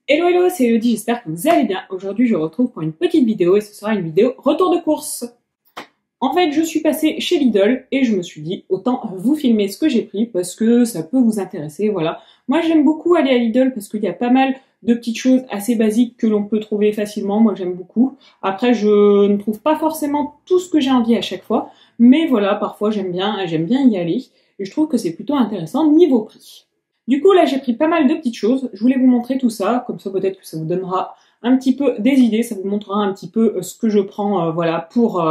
Hello hello, c'est Elodie, j'espère que vous allez bien. Aujourd'hui je vous retrouve pour une petite vidéo et ce sera une vidéo retour de course. En fait je suis passée chez Lidl et je me suis dit autant vous filmer ce que j'ai pris parce que ça peut vous intéresser, voilà. Moi j'aime beaucoup aller à Lidl parce qu'il y a pas mal de petites choses assez basiques que l'on peut trouver facilement, moi j'aime beaucoup. Après je ne trouve pas forcément tout ce que j'ai envie à chaque fois, mais voilà, parfois j'aime bien y aller et je trouve que c'est plutôt intéressant niveau prix. Du coup, là, j'ai pris pas mal de petites choses. Je voulais vous montrer tout ça, comme ça peut-être que ça vous donnera un petit peu des idées, ça vous montrera un petit peu ce que je prends, voilà, pour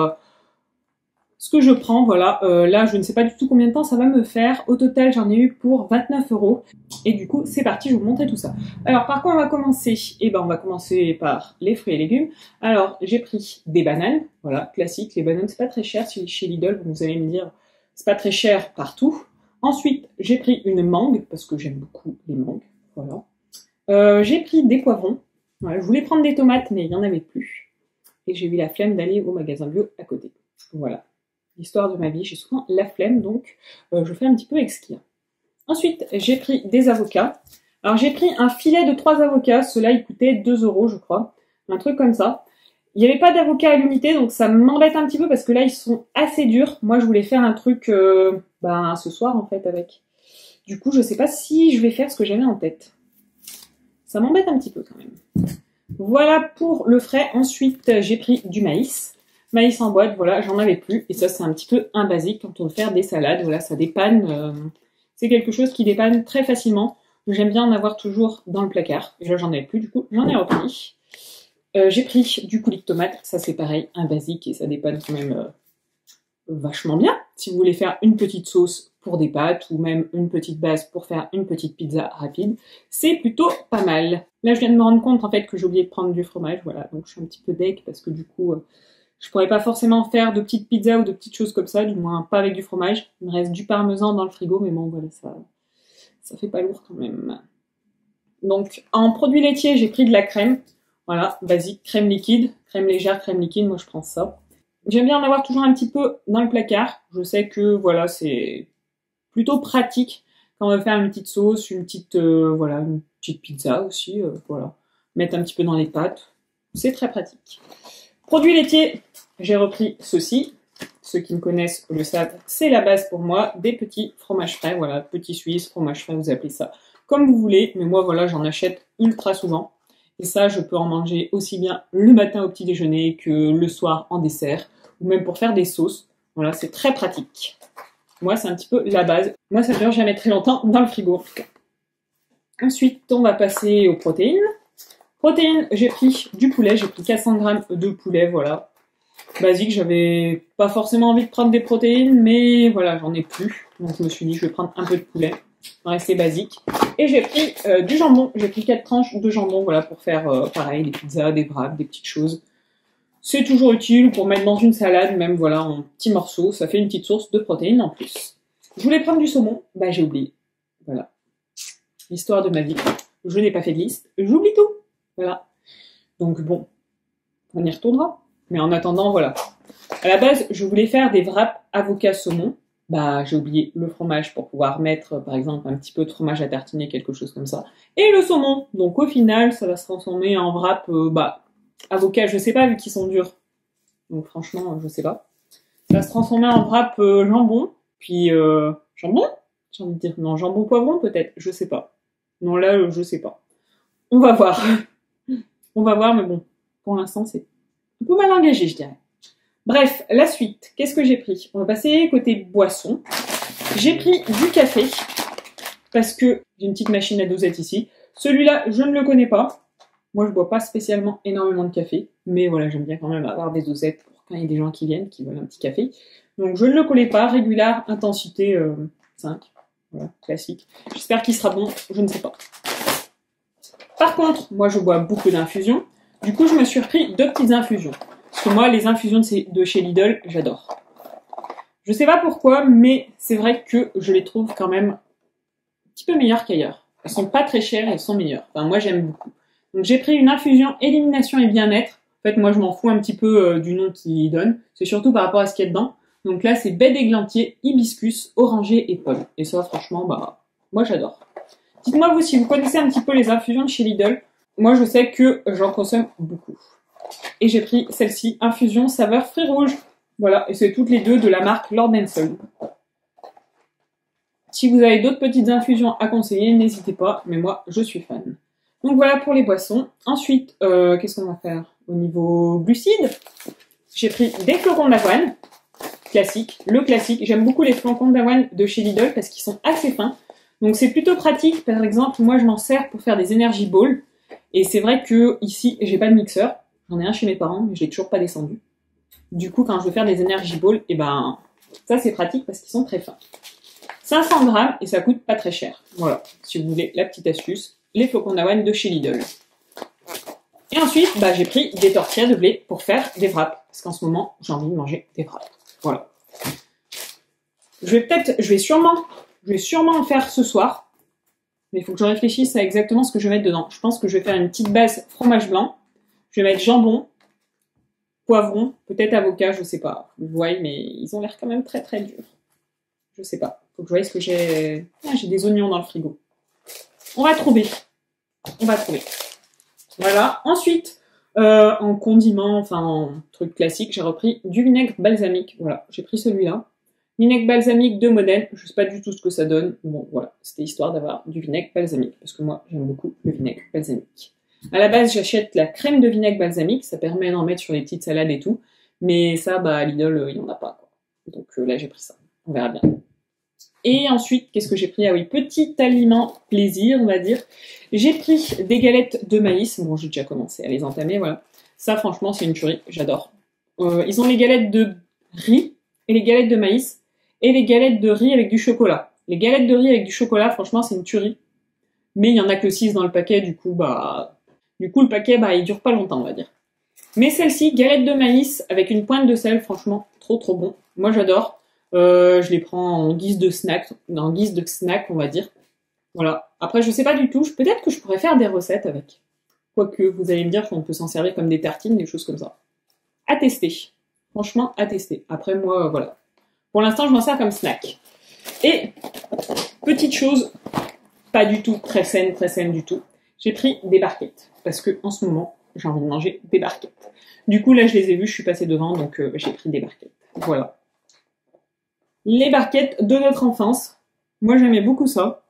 ce que je prends, voilà. Là, je ne sais pas du tout combien de temps ça va me faire. Au total, j'en ai eu pour 29 €. Et du coup, c'est parti, je vais vous montrer tout ça. Alors, par quoi on va commencer? Eh ben, on va commencer par les fruits et légumes. Alors, j'ai pris des bananes, voilà, classique. Les bananes, c'est pas très cher chez Lidl, vous allez me dire, c'est pas très cher partout. Ensuite, j'ai pris une mangue, parce que j'aime beaucoup les mangues, voilà. J'ai pris des poivrons. Voilà, je voulais prendre des tomates, mais il n'y en avait plus. Et j'ai eu la flemme d'aller au magasin bio à côté. Voilà. L'histoire de ma vie, j'ai souvent la flemme, donc je fais un petit peu avec ce qu'il y a. Ensuite, j'ai pris des avocats. Alors, j'ai pris un filet de 3 avocats. Ceux-là, ils coûtaient 2 €, je crois. Un truc comme ça. Il n'y avait pas d'avocats à l'unité, donc ça m'embête un petit peu parce que là, ils sont assez durs. Moi, je voulais faire un truc ce soir, en fait, avec. Du coup, je sais pas si je vais faire ce que j'avais en tête. Ça m'embête un petit peu, quand même. Voilà pour le frais. Ensuite, j'ai pris du maïs. Maïs en boîte, voilà, j'en avais plus. Et ça, c'est un petit peu un basique quand on veut faire des salades. Voilà, ça dépanne. C'est quelque chose qui dépanne très facilement. J'aime bien en avoir toujours dans le placard. Et là, j'en avais plus, du coup, j'en ai repris. J'ai pris du coulis de tomate, ça c'est pareil, un basique et ça dépanne quand même vachement bien. Si vous voulez faire une petite sauce pour des pâtes ou même une petite base pour faire une petite pizza rapide, c'est plutôt pas mal. Là je viens de me rendre compte en fait que j'ai oublié de prendre du fromage, voilà, donc je suis un petit peu deg parce que du coup je pourrais pas forcément faire de petites pizzas ou de petites choses comme ça, du moins pas avec du fromage. Il me reste du parmesan dans le frigo, mais bon voilà, ça fait pas lourd quand même. Donc en produits laitiers, j'ai pris de la crème. Voilà, basique, crème liquide, crème légère, crème liquide, moi je prends ça. J'aime bien en avoir toujours un petit peu dans le placard. Je sais que voilà, c'est plutôt pratique quand on veut faire une petite sauce, une petite pizza aussi, voilà. Mettre un petit peu dans les pâtes, c'est très pratique. Produits laitiers, j'ai repris ceci. Ceux qui me connaissent le savent, c'est la base pour moi, des petits fromages frais, voilà, petits suisses, fromage frais, vous appelez ça comme vous voulez, mais moi voilà, j'en achète ultra souvent. Et ça, je peux en manger aussi bien le matin au petit déjeuner que le soir en dessert, ou même pour faire des sauces. Voilà, c'est très pratique. Moi, c'est un petit peu la base. Moi, ça ne dure jamais très longtemps dans le frigo, en tout cas. Ensuite, on va passer aux protéines. Protéines, j'ai pris du poulet. J'ai pris 400 g de poulet, voilà. Basique, j'avais pas forcément envie de prendre des protéines, mais voilà, j'en ai plus. Donc, je me suis dit, je vais prendre un peu de poulet. On va rester basique. Et j'ai pris du jambon. J'ai pris 4 tranches de jambon, voilà, pour faire pareil, des pizzas, des wraps, des petites choses. C'est toujours utile pour mettre dans une salade, même voilà, en petits morceaux. Ça fait une petite source de protéines en plus. Je voulais prendre du saumon, bah j'ai oublié. Voilà. L'histoire de ma vie. Je n'ai pas fait de liste, j'oublie tout. Voilà. Donc bon, on y retournera. Mais en attendant, voilà. À la base, je voulais faire des wraps avocat saumon. Bah, j'ai oublié le fromage pour pouvoir mettre, par exemple, un petit peu de fromage à tartiner, quelque chose comme ça. Et le saumon. Donc, au final, ça va se transformer en wrap, avocat, je sais pas, vu qu'ils sont durs. Donc, franchement, je sais pas. Ça va se transformer en wrap jambon. Puis, jambon? J'ai envie de dire, non, jambon poivron, peut-être. Je sais pas. Non, là, je sais pas. On va voir. On va voir, mais bon, pour l'instant, c'est un peu mal engagé, je dirais. Bref, la suite, qu'est-ce que j'ai pris? On va passer côté boisson. J'ai pris du café, parce que j'ai une petite machine à dosette ici. Celui-là, je ne le connais pas. Moi, je bois pas spécialement énormément de café, mais voilà, j'aime bien quand même avoir des dosettes pour quand il y a des gens qui viennent, qui veulent un petit café. Donc, je ne le connais pas. Régular, intensité 5. Voilà, classique. J'espère qu'il sera bon, je ne sais pas. Par contre, moi, je bois beaucoup d'infusions. Du coup, je me suis repris 2 petites infusions. Parce que moi, les infusions de chez Lidl, j'adore. Je sais pas pourquoi, mais c'est vrai que je les trouve quand même un petit peu meilleures qu'ailleurs. Elles sont pas très chères, elles sont meilleures. Enfin, moi, j'aime beaucoup. Donc, j'ai pris une infusion élimination et bien-être. En fait, moi, je m'en fous un petit peu du nom qu'ils donnent. C'est surtout par rapport à ce qu'il y a dedans. Donc là, c'est baie d'églantier, hibiscus, oranger et pomme. Et ça, franchement, moi, j'adore. Dites-moi, vous, si vous connaissez un petit peu les infusions de chez Lidl. Moi, je sais que j'en consomme beaucoup. Et j'ai pris celle-ci, infusion saveur fruits rouges. Voilà, et c'est toutes les deux de la marque Lord & Soul. Si vous avez d'autres petites infusions à conseiller, n'hésitez pas, mais moi, je suis fan. Donc voilà pour les boissons. Ensuite, qu'est-ce qu'on va faire au niveau glucides? J'ai pris des flocons d'avoine, classique, le classique. J'aime beaucoup les flocons d'avoine de chez Lidl parce qu'ils sont assez fins. Donc c'est plutôt pratique. Par exemple, moi, je m'en sers pour faire des energy balls. Et c'est vrai que ici, j'ai pas de mixeur. J'en ai un chez mes parents, mais je l'ai toujours pas descendu. Du coup, quand je veux faire des energy balls, et ben, ça c'est pratique parce qu'ils sont très fins. 500 grammes et ça coûte pas très cher. Voilà, si vous voulez la petite astuce, les flocons d'avoine de chez Lidl. Et ensuite, j'ai pris des tortillas de blé pour faire des wraps. Parce qu'en ce moment, j'ai envie de manger des wraps. Voilà. Je vais sûrement en faire ce soir. Mais il faut que je réfléchisse à exactement ce que je vais mettre dedans. Je pense que je vais faire une petite base fromage blanc. Je vais mettre jambon, poivron, peut-être avocat, je sais pas. Vous voyez, mais ils ont l'air quand même très très durs. Je sais pas. Faut que je voie ce que j'ai. Ah, j'ai des oignons dans le frigo. On va trouver. Voilà. Ensuite, en condiment, enfin en truc classique, j'ai repris du vinaigre balsamique. Voilà, j'ai pris celui-là. Vinaigre balsamique de Modène. Je sais pas du tout ce que ça donne. Bon, voilà, c'était histoire d'avoir du vinaigre balsamique parce que moi, j'aime beaucoup le vinaigre balsamique. À la base, j'achète la crème de vinaigre balsamique. Ça permet d'en mettre sur les petites salades et tout. Mais ça, à Lidl, il y en a pas, quoi. Donc là, j'ai pris ça. On verra bien. Et ensuite, qu'est-ce que j'ai pris? Ah oui, petit aliment plaisir, on va dire. J'ai pris des galettes de maïs. Bon, j'ai déjà commencé à les entamer, voilà. Ça, franchement, c'est une tuerie, j'adore. Ils ont les galettes de riz et les galettes de maïs et les galettes de riz avec du chocolat. Les galettes de riz avec du chocolat, franchement, c'est une tuerie. Mais il y en a que 6 dans le paquet, du coup, le paquet, il dure pas longtemps, on va dire. Mais celle-ci, galette de maïs avec une pointe de sel, franchement, trop trop bon. Moi, j'adore. Je les prends en guise de snack, on va dire. Voilà. Après, je sais pas du tout. Peut-être que je pourrais faire des recettes avec. Quoique, vous allez me dire qu'on peut s'en servir comme des tartines, des choses comme ça. À tester. Franchement, à tester. Après, moi, voilà. Pour l'instant, je m'en sers comme snack. Et, petite chose, pas du tout très saine du tout. J'ai pris des barquettes. Parce que, en ce moment, j'ai envie de manger des barquettes. Du coup, là, je les ai vues, je suis passée devant, donc j'ai pris des barquettes. Voilà. Les barquettes de notre enfance. Moi, j'aimais beaucoup ça.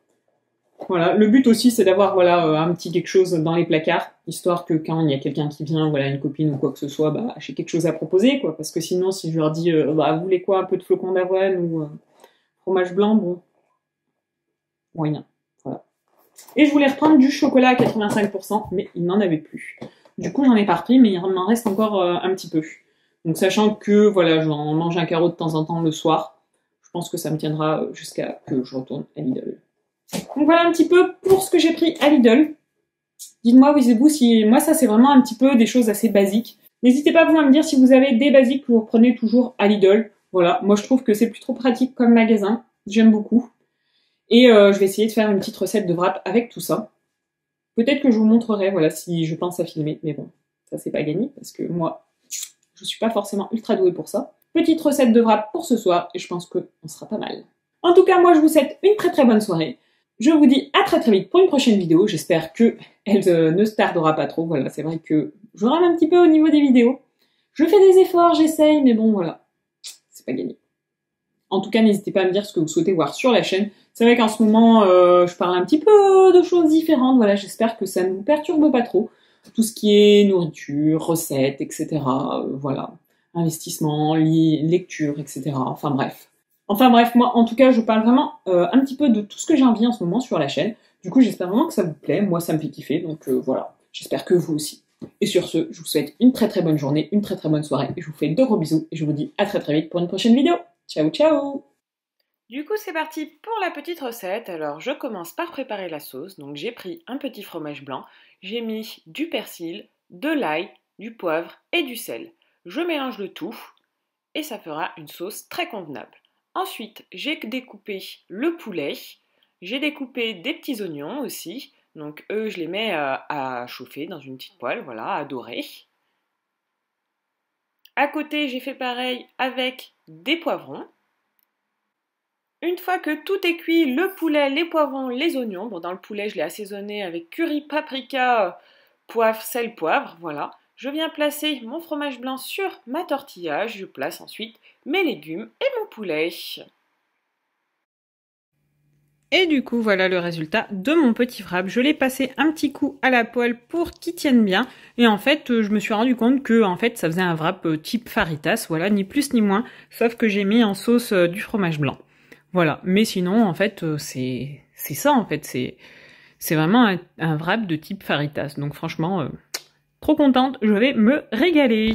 Voilà. Le but aussi, c'est d'avoir un petit quelque chose dans les placards, histoire que quand il y a quelqu'un qui vient, une copine ou quoi que ce soit, j'ai quelque chose à proposer, quoi. Parce que sinon, si je leur dis, vous voulez quoi, un peu de flocons d'avoine ou fromage blanc, bon, moyen. Voilà. Et je voulais reprendre du chocolat à 85%, mais il n'en avait plus. Du coup, j'en ai pas repris, mais il m'en reste encore un petit peu. Donc, sachant que, j'en mange un carreau de temps en temps le soir, je pense que ça me tiendra jusqu'à que je retourne à Lidl. Donc voilà un petit peu pour ce que j'ai pris à Lidl. Dites-moi, vous, si moi ça c'est vraiment un petit peu des choses assez basiques. N'hésitez pas vous à me dire si vous avez des basiques que vous prenez toujours à Lidl. Voilà, moi je trouve que c'est plus trop pratique comme magasin. J'aime beaucoup. Et je vais essayer de faire une petite recette de wrap avec tout ça. Peut-être que je vous montrerai, si je pense à filmer. Mais bon, ça c'est pas gagné parce que moi, je suis pas forcément ultra douée pour ça. Petite recette de wrap pour ce soir et je pense qu'on sera pas mal. En tout cas, moi je vous souhaite une très très bonne soirée. Je vous dis à très très vite pour une prochaine vidéo. J'espère que elle ne se tardera pas trop. Voilà, c'est vrai que je rame un petit peu au niveau des vidéos. Je fais des efforts, j'essaye, mais bon voilà, c'est pas gagné. En tout cas, n'hésitez pas à me dire ce que vous souhaitez voir sur la chaîne. C'est vrai qu'en ce moment, je parle un petit peu de choses différentes. Voilà, j'espère que ça ne vous perturbe pas trop. Tout ce qui est nourriture, recettes, etc. Voilà, investissement, lecture, etc. Enfin bref, moi en tout cas je parle vraiment un petit peu de tout ce que j'ai envie en ce moment sur la chaîne. Du coup j'espère vraiment que ça vous plaît, moi ça me fait kiffer, donc voilà, j'espère que vous aussi. Et sur ce, je vous souhaite une très très bonne journée, une très très bonne soirée, et je vous fais de gros bisous, et je vous dis à très très vite pour une prochaine vidéo. Ciao ciao. Du coup, c'est parti pour la petite recette. Alors, je commence par préparer la sauce. Donc, j'ai pris un petit fromage blanc, j'ai mis du persil, de l'ail, du poivre et du sel. Je mélange le tout et ça fera une sauce très convenable. Ensuite, j'ai découpé le poulet, j'ai découpé des petits oignons aussi. Donc, eux, je les mets à chauffer dans une petite poêle, voilà, à dorer. À côté, j'ai fait pareil avec des poivrons. Une fois que tout est cuit, le poulet, les poivrons, les oignons, bon dans le poulet je l'ai assaisonné avec curry, paprika, poivre, sel, poivre, voilà. Je viens placer mon fromage blanc sur ma tortilla, je place ensuite mes légumes et mon poulet. Et du coup, voilà le résultat de mon petit wrap. Je l'ai passé un petit coup à la poêle pour qu'il tienne bien. Et en fait, je me suis rendu compte que en fait, ça faisait un wrap type faritas, voilà, ni plus ni moins, sauf que j'ai mis en sauce du fromage blanc. Voilà, mais sinon, en fait, c'est ça, en fait, c'est vraiment un wrap de type faritas. Donc franchement, trop contente, je vais me régaler.